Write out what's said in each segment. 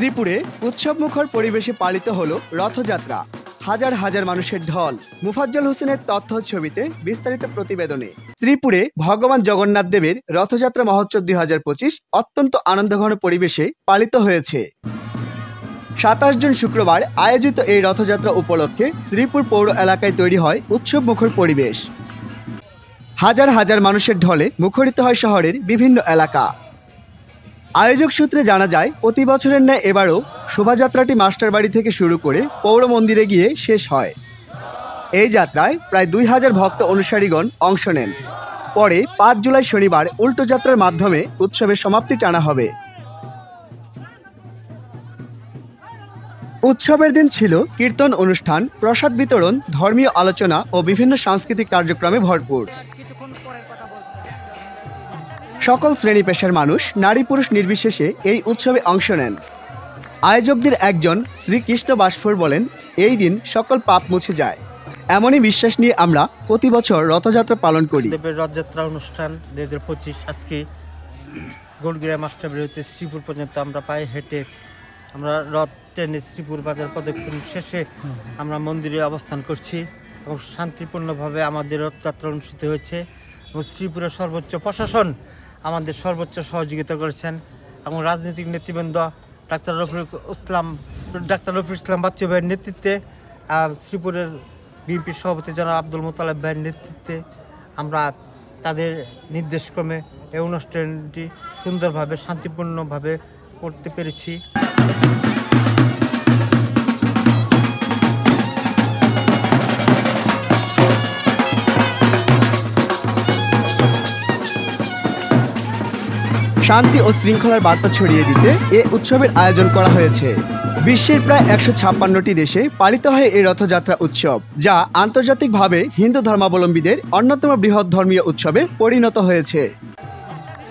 শ্রীপুরে উৎসবমুখর পরিবেশে পালিত হলো রথযাত্রা। হাজার হাজার মানুষের ঢল। মুফাজ্জল হোসেনের তথ্য ছবিতে বিস্তারিত প্রতিবেদনে। শ্রীপুরে ভগবান জগন্নাথ দেবের রথযাত্রা মহোৎসব 2025 অত্যন্ত আনন্দঘন পরিবেশে পালিত হয়েছে। 27 জুন শুক্রবার আয়োজিত এই রথযাত্রা উপলক্ষে শ্রীপুর পৌর এলাকায় তৈরি হয় উৎসবমুখর পরিবেশ। হাজার হাজার মানুষের ঢলে মুখরিত হয় শহরের বিভিন্ন এলাকা। আয়োজক সূত্রে জানা যায়, প্রতি বছরের ন্যায় এবারও শোভাযাত্রাটি মাস্টারবাড়ি থেকে শুরু করে পৌর মন্দিরে গিয়ে শেষ হয়। এই যাত্রায় প্রায় 2000 ভক্ত অনুসারীগণ অংশ নেন। পরে 5 জুলাই শনিবার উল্টো যাত্রার মাধ্যমে উৎসবের সমাপ্তি টানা হবে। উৎসবের দিন ছিল কীর্তন অনুষ্ঠান, প্রসাদ বিতরণ, ধর্মীয় আলোচনা ও বিভিন্ন সাংস্কৃতিক কার্যক্রমে ভরপুর। সকল শ্রেণী পেশার মানুষ, নারী পুরুষ নির্বিশেষে এই উৎসবে অংশ নেন। আয়োজকদের একজন শ্রীকৃষ্ণ বাসফোর বলেন, এই দিন সকল পাপ মুছে যায়। এমনই বিশ্বাস নিয়ে আমরা প্রতি বছর রথযাত্রা পালন করি। রথযাত্রা অনুষ্ঠান 2025 আজকে গোলগিরা মাস্টারবাড়ি হতে শ্রীপুর পর্যন্ত আমরা পায়ে হেঁটে আমরা রথ টেনে শ্রীপুর বাজার প্রদক্ষিণ শেষে আমরা মন্দিরে অবস্থান করছি এবং শান্তিপূর্ণভাবে আমাদের রথযাত্রা অনুষ্ঠিত হয়েছে এবং শ্রীপুরের সর্বোচ্চ প্রশাসন আমাদের সর্বোচ্চ সহযোগিতা করেছেন এবং রাজনৈতিক নেতৃবৃন্দ ডাক্তার রফিকুল ইসলাম বাচ্চু ভাইয়ের নেতৃত্বে, শ্রীপুরের বিএনপির সভাপতি জনাব আব্দুল মোতালেব ভাইয়ের নেতৃত্বে আমরা তাদের নির্দেশক্রমে এই অনুষ্ঠানটি সুন্দরভাবে শান্তিপূর্ণভাবে করতে পেরেছি। শান্তি ও শৃঙ্খলার বার্তা ছড়িয়ে দিতে এ উৎসবের আয়োজন করা হয়েছে। বিশ্বের প্রায় 156টি দেশে পালিত হয় এই রথযাত্রা উৎসব, যা আন্তর্জাতিকভাবে হিন্দু ধর্মাবলম্বীদের অন্যতম বৃহৎ ধর্মীয় উৎসবে পরিণত হয়েছে।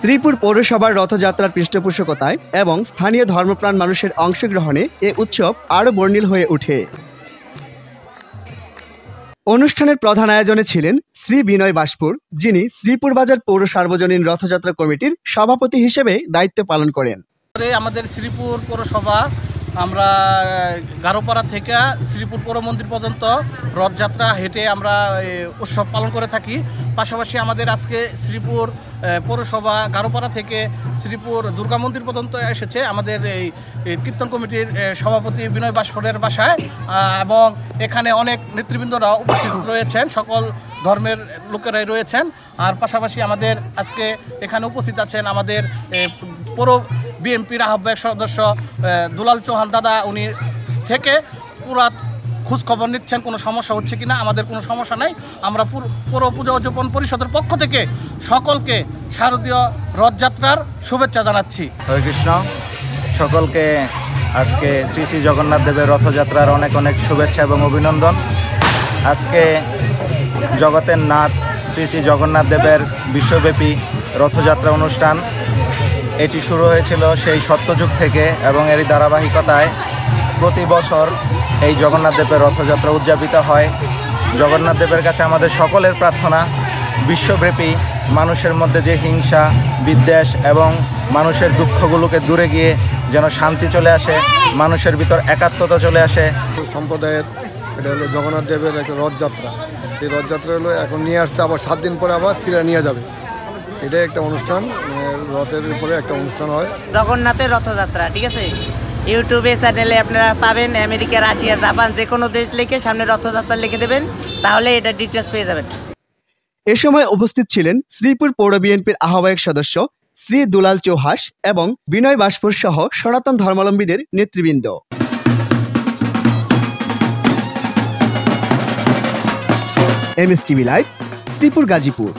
শ্রীপুর পৌরসভার রথযাত্রার পৃষ্ঠপোষকতায় এবং স্থানীয় ধর্মপ্রাণ মানুষের অংশগ্রহণে এ উৎসব আরও বর্ণিল হয়ে ওঠে। অনুষ্ঠানের প্রধান আয়োজনে ছিলেন শ্রী বিনয় বাসপুর, যিনি শ্রীপুর বাজার পৌর সার্বজনীন রথযাত্রা কমিটির সভাপতি হিসেবে দায়িত্ব পালন করেন। আমাদের শ্রীপুর পৌরসভা আমরা গারোপাড়া থেকে শ্রীপুর পৌর মন্দির পর্যন্ত রথযাত্রা হেঁটে আমরা উৎসব পালন করে থাকি। পাশাপাশি আমাদের আজকে শ্রীপুর পৌরসভা গারোপাড়া থেকে শ্রীপুর দুর্গা মন্দির পর্যন্ত এসেছে আমাদের এই কীর্তন কমিটির সভাপতি বিনয় বাসপুরের বাসায়, এবং এখানে অনেক নেতৃবৃন্দরা উপস্থিত রয়েছেন, সকল ধর্মের লোকেরাই রয়েছেন। আর পাশাপাশি আমাদের আজকে এখানে উপস্থিত আছেন আমাদের পৌর বিএনপির আহ্বায়ক সদস্য দুলাল চৌহান দাদা, উনি থেকে পুরা খোঁজ খবর নিচ্ছেন কোনো সমস্যা হচ্ছে কিনা। আমাদের কোনো সমস্যা নাই। আমরা পৌর পূজা উদযাপন পরিষদের পক্ষ থেকে সকলকে শারদীয় রথযাত্রার শুভেচ্ছা জানাচ্ছি। হরে কৃষ্ণ। সকলকে আজকে শ্রী শ্রী জগন্নাথ দেবের রথযাত্রার অনেক অনেক শুভেচ্ছা এবং অভিনন্দন। আজকে জগতের নাথ শ্রী শ্রী জগন্নাথ দেবের বিশ্বব্যাপী রথযাত্রা অনুষ্ঠান এটি শুরু হয়েছিল সেই সত্যযুগ থেকে এবং এরই ধারাবাহিকতায় প্রতি বছর এই জগন্নাথ দেবের রথযাত্রা উদযাপিত হয়। জগন্নাথ দেবের কাছে আমাদের সকলের প্রার্থনা, বিশ্বব্যাপী মানুষের মধ্যে যে হিংসা, বিদ্বেষ এবং মানুষের দুঃখগুলোকে দূরে গিয়ে যেন শান্তি চলে আসে, মানুষের ভিতর একাত্মতা চলে আসে। সম্প্রদায়ের এটা হলো জগন্নাথ দেবের একটা রথযাত্রা। সেই রথযাত্রা হলো এখন নিয়ে আসছে, আবার 7 দিন পরে আবার ফিরে নিয়ে যাবে। এটাই একটা অনুষ্ঠান, রথের উপরে একটা অনুষ্ঠান হয় জগন্নাথের রথযাত্রা। ঠিক আছে, ইউটিউবে চ্যানেলে আপনারা পাবেন। আমেরিকা, রাশিয়া, জাপান যে কোনো দেশ লিখে সামনে রথযাত্রা লিখে দেবেন, তাহলে এটা ডিটেলস পেয়ে যাবেন। এ সময় উপস্থিত ছিলেন শ্রীপুর পৌর বিএনপির আহ্বায়ক সদস্য শ্রী দুলাল চৌহাস এবং বিনয় বাসপুর সহ সনাতন ধর্মাবলম্বীদের নেতৃবৃন্দ। MSTV live, Sreepur, Gazipur.